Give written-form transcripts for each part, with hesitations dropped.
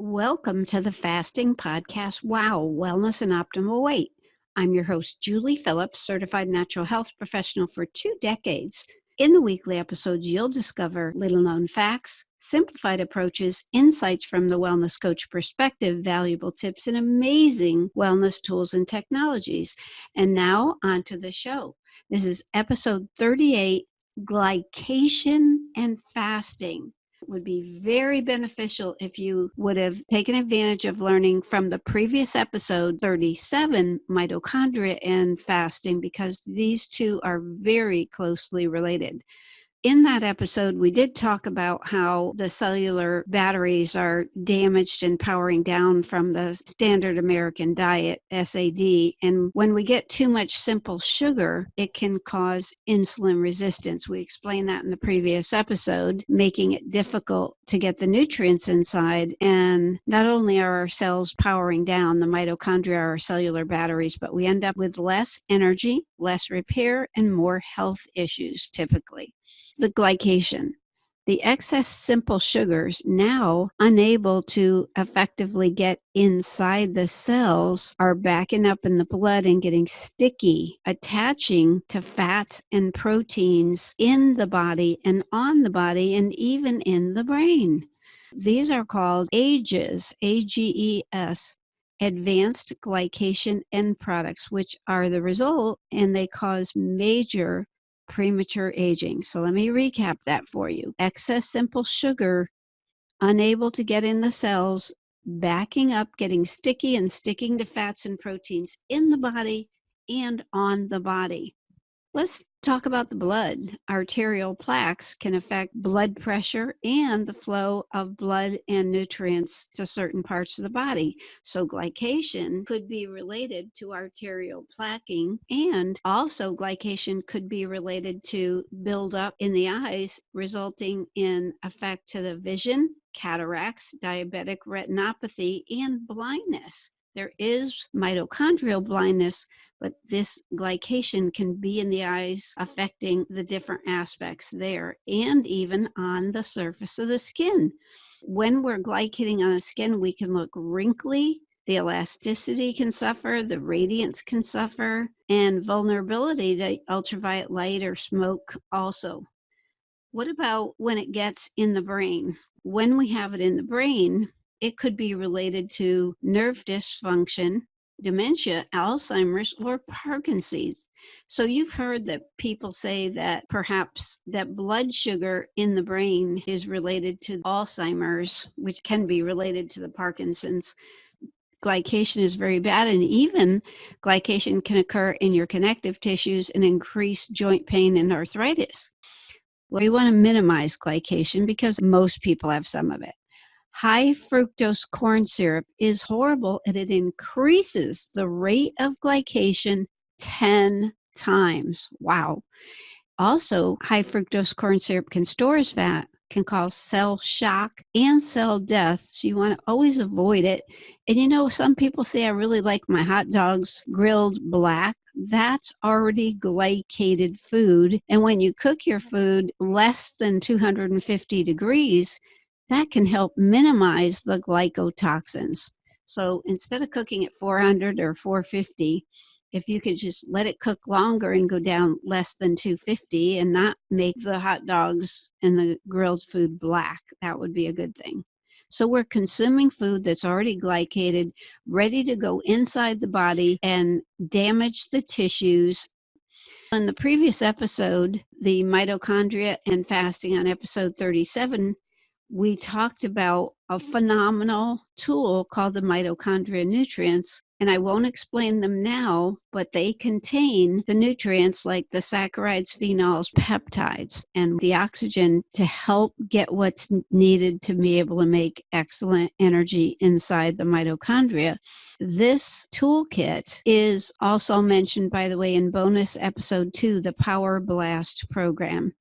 Welcome to the Fasting Podcast. Wow, Wellness and Optimal Weight. I'm your host, Julie Phillips, certified natural health professional for 2 decades. In the weekly episodes, you'll discover little-known facts, simplified approaches, insights from the wellness coach perspective, valuable tips, and amazing wellness tools and technologies. And now, on to the show. This is episode 38, Glycation and Fasting. Would be very beneficial if you would have taken advantage of learning from the previous episode 37, Mitochondria and Fasting, because these two are very closely related. In that episode, we did talk about how the cellular batteries are damaged and powering down from the standard American diet, SAD. And when we get too much simple sugar, it can cause insulin resistance. We explained that in the previous episode, making it difficult to get the nutrients inside. And not only are our cells powering down, the mitochondria are our cellular batteries, but we end up with less energy, less repair, and more health issues typically. The glycation. The excess simple sugars, now unable to effectively get inside the cells, are backing up in the blood and getting sticky, attaching to fats and proteins in the body and on the body and even in the brain. These are called AGEs, AGES, advanced glycation end products, which are the result, and they cause major premature aging. So let me recap that for you. Excess simple sugar, unable to get in the cells, backing up, getting sticky and sticking to fats and proteins in the body and on the body. Let's talk about the blood. Arterial plaques can affect blood pressure and the flow of blood and nutrients to certain parts of the body. So glycation could be related to arterial plaquing, and also glycation could be related to buildup in the eyes, resulting in effect to the vision, cataracts, diabetic retinopathy, and blindness. There is mitochondrial blindness, but this glycation can be in the eyes, affecting the different aspects there and even on the surface of the skin. When we're glycating on the skin, we can look wrinkly, the elasticity can suffer, the radiance can suffer, and vulnerability to ultraviolet light or smoke also. What about when it gets in the brain? When we have it in the brain, it could be related to nerve dysfunction, dementia, Alzheimer's, or Parkinson's. So you've heard that people say that perhaps that blood sugar in the brain is related to Alzheimer's, which can be related to the Parkinson's. Glycation is very bad, and even glycation can occur in your connective tissues and increase joint pain and arthritis. We want to minimize glycation because most people have some of it. High fructose corn syrup is horrible, and it increases the rate of glycation 10 times. Wow. Also, high fructose corn syrup can store as fat, can cause cell shock and cell death. So you want to always avoid it. And some people say, I really like my hot dogs grilled black. That's already glycated food. And when you cook your food less than 250 degrees, that can help minimize the glycotoxins. So instead of cooking at 400 or 450, if you could just let it cook longer and go down less than 250 and not make the hot dogs and the grilled food black, that would be a good thing. So we're consuming food that's already glycated, ready to go inside the body and damage the tissues. In the previous episode, the mitochondria and fasting on episode 37, we talked about a phenomenal tool called the mitochondria nutrients, and I won't explain them now, but they contain the nutrients like the saccharides, phenols, peptides, and the oxygen to help get what's needed to be able to make excellent energy inside the mitochondria. This toolkit is also mentioned, by the way, in bonus episode 2, the Power Blast program.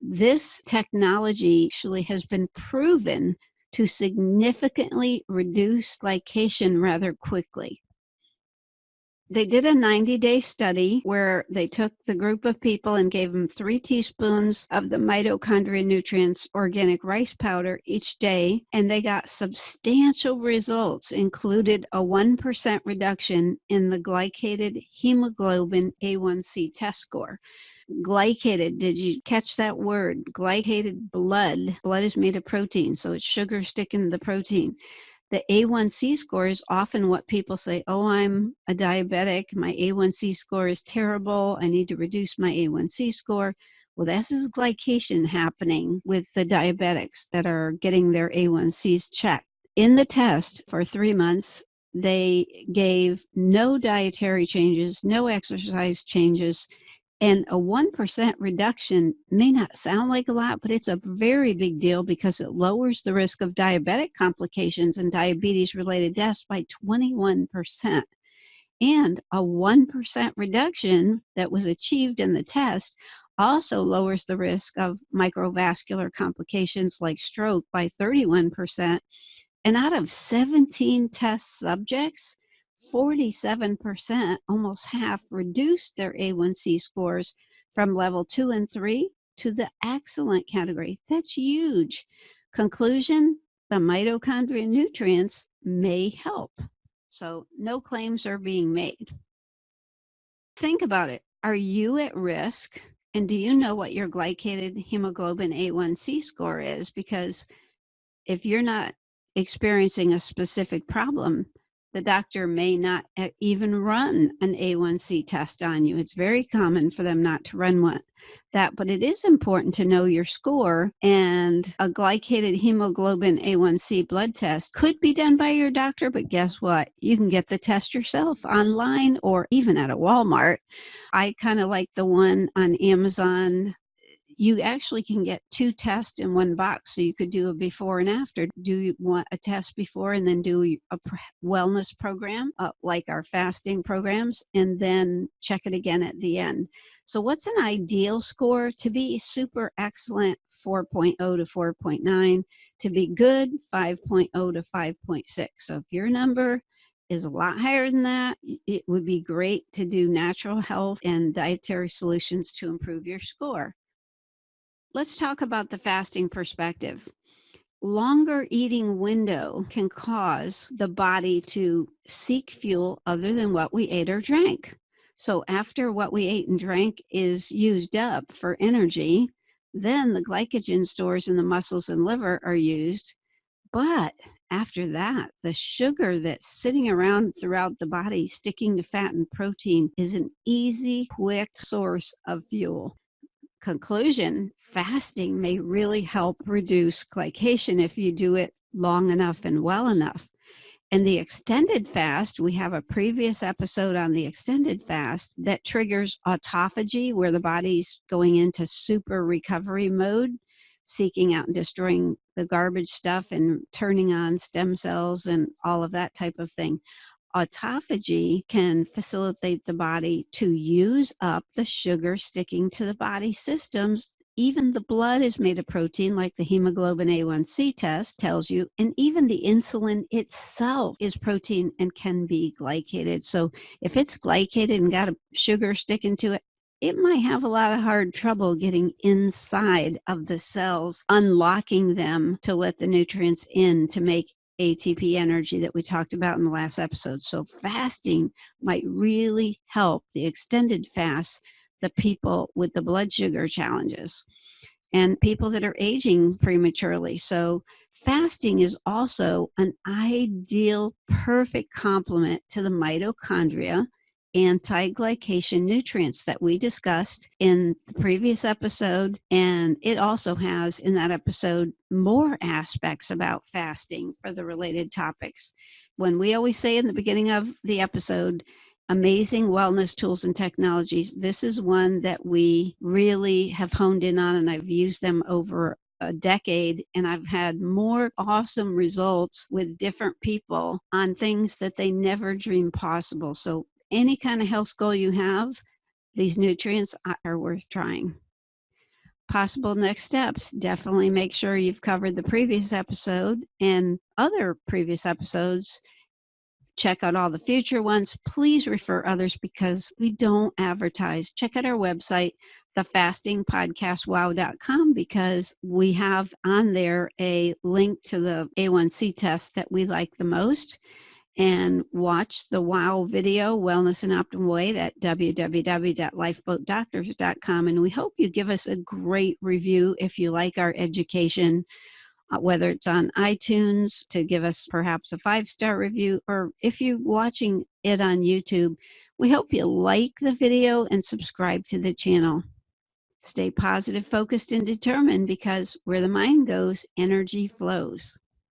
This technology actually has been proven to significantly reduce glycation rather quickly. They did a 90-day study where they took the group of people and gave them 3 teaspoons of the mitochondria nutrients organic rice powder each day, and they got substantial results, included a 1% reduction in the glycated hemoglobin A1C test score. Glycated, did you catch that word? Glycated blood. Blood is made of protein, so it's sugar sticking to the protein. The A1C score is often what people say, oh, I'm a diabetic. My A1C score is terrible. I need to reduce my A1C score. Well, this is glycation happening with the diabetics that are getting their A1Cs checked. In the test for 3 months, they gave no dietary changes, no exercise changes, and a 1% reduction may not sound like a lot, but it's a very big deal because it lowers the risk of diabetic complications and diabetes-related deaths by 21%. And a 1% reduction that was achieved in the test also lowers the risk of microvascular complications like stroke by 31%. And out of 17 test subjects, 47%, almost half, reduced their A1C scores from level 2 and 3 to the excellent category. That's huge. Conclusion, the mitochondria nutrients may help. So no claims are being made. Think about it. Are you at risk? And do you know what your glycated hemoglobin A1C score is? Because if you're not experiencing a specific problem, the doctor may not even run an A1C test on you. It's very common for them not to run one. But it is important to know your score, and a glycated hemoglobin A1C blood test could be done by your doctor, but guess what? You can get the test yourself online or even at a Walmart. I kind of like the one on Amazon. You actually can get 2 tests in one box, so you could do a before and after. Do you want a test before and then do a wellness program, like our fasting programs, and then check it again at the end? So what's an ideal score? To be super excellent, 4.0 to 4.9. To be good, 5.0 to 5.6. So if your number is a lot higher than that, it would be great to do natural health and dietary solutions to improve your score. Let's talk about the fasting perspective. Longer eating window can cause the body to seek fuel other than what we ate or drank. So after what we ate and drank is used up for energy, then the glycogen stores in the muscles and liver are used. But after that, the sugar that's sitting around throughout the body, sticking to fat and protein, is an easy, quick source of fuel. Conclusion, fasting may really help reduce glycation if you do it long enough and well enough. And the extended fast, we have a previous episode on the extended fast that triggers autophagy, where the body's going into super recovery mode, seeking out and destroying the garbage stuff and turning on stem cells and all of that type of thing. Autophagy can facilitate the body to use up the sugar sticking to the body systems. Even the blood is made of protein, like the hemoglobin A1C test tells you, and even the insulin itself is protein and can be glycated. So if it's glycated and got a sugar sticking to it, it might have a lot of hard trouble getting inside of the cells, unlocking them to let the nutrients in to make ATP energy that we talked about in the last episode. So fasting might really help the extended fast, the people with the blood sugar challenges and people that are aging prematurely. So fasting is also an ideal, perfect complement to the mitochondria anti-glycation nutrients that we discussed in the previous episode. And it also has in that episode more aspects about fasting for the related topics. When we always say in the beginning of the episode, amazing wellness tools and technologies, this is one that we really have honed in on, and I've used them over a decade, and I've had more awesome results with different people on things that they never dreamed possible. So any kind of health goal you have, these nutrients are worth trying. Possible next steps, definitely make sure you've covered the previous episode and other previous episodes check out all the future ones. Please refer others because we don't advertise. Check out our website, thefastingpodcastwow.com, because we have on there a link to the A1C test that we like the most. And watch the WOW video, Wellness in Optimal Weight, at www.lifeboatdoctors.com. And we hope you give us a great review if you like our education, whether it's on iTunes, to give us perhaps a 5-star review, or if you're watching it on YouTube, we hope you like the video and subscribe to the channel. Stay positive, focused, and determined, because where the mind goes, energy flows.